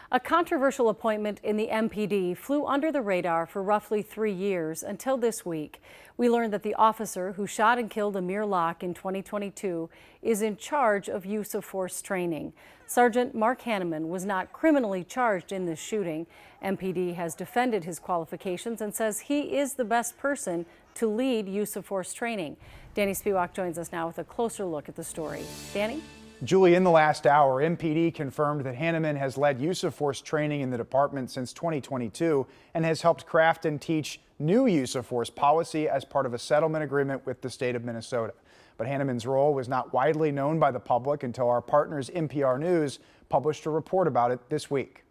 A controversial appointment in the MPD flew under the radar for roughly 3 years until this week. We learned that the officer who shot and killed Amir Locke in 2022 is in charge of use of force training. Sergeant Mark Hanneman was not criminally charged in this shooting. MPD has defended his qualifications and says he is the best person to lead use of force training. Danny Spiewak joins us now with a closer look at the story. Danny? Julie, in the last hour, MPD confirmed that Hanneman has led use of force training in the department since 2022 and has helped craft and teach new use of force policy as part of a settlement agreement with the state of Minnesota. But Hanneman's role was not widely known by the public until our partners NPR News published a report about it this week.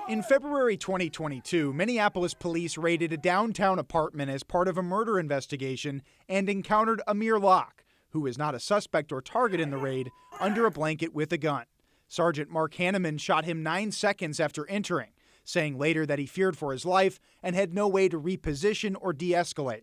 In February 2022, Minneapolis police raided a downtown apartment as part of a murder investigation and encountered Amir Locke, who is not a suspect or target in the raid, under a blanket with a gun. Sergeant Mark Hanneman shot him 9 seconds after entering, saying later that he feared for his life and had no way to reposition or de-escalate.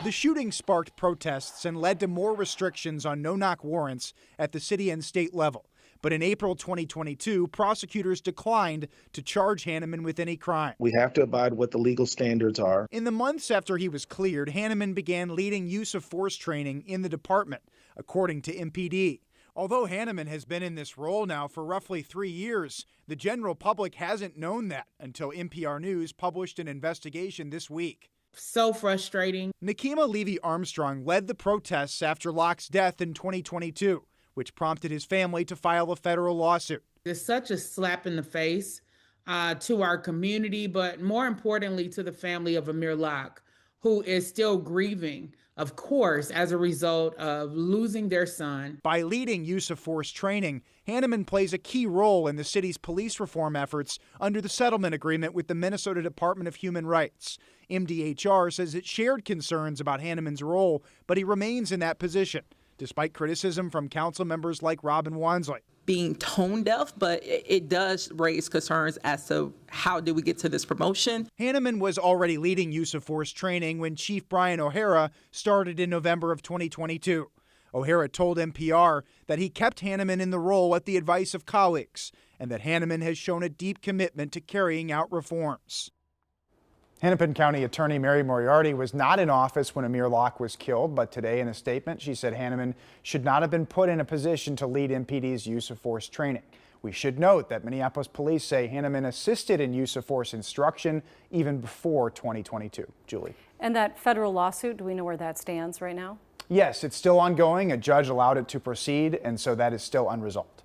The shooting sparked protests and led to more restrictions on no-knock warrants at the city and state level. But in April 2022, prosecutors declined to charge Hanneman with any crime. We have to abide what the legal standards are. In the months after he was cleared, Hanneman began leading use of force training in the department, according to MPD. Although Hanneman has been in this role now for roughly 3 years, the general public hasn't known that until NPR News published an investigation this week. So frustrating. Nakima Levy-Armstrong led the protests after Locke's death in 2022, which prompted his family to file a federal lawsuit. It's such a slap in the face to our community, but more importantly to the family of Amir Locke, who is still grieving, of course, as a result of losing their son. By leading use of force training, Hanneman plays a key role in the city's police reform efforts under the settlement agreement with the Minnesota Department of Human Rights. MDHR says it shared concerns about Hanneman's role, but he remains in that position, despite criticism from council members like Robin Wansley. Being tone deaf, but it does raise concerns as to how did we get to this promotion. Hanneman was already leading use of force training when Chief Brian O'Hara started in November of 2022. O'Hara told NPR that he kept Hanneman in the role at the advice of colleagues and that Hanneman has shown a deep commitment to carrying out reforms. Hennepin County Attorney Mary Moriarty was not in office when Amir Locke was killed, but today in a statement she said Hanneman should not have been put in a position to lead MPD's use of force training. We should note that Minneapolis police say Hanneman assisted in use of force instruction even before 2022. Julie. And that federal lawsuit, do we know where that stands right now? Yes, it's still ongoing. A judge allowed it to proceed, and so that is still unresolved.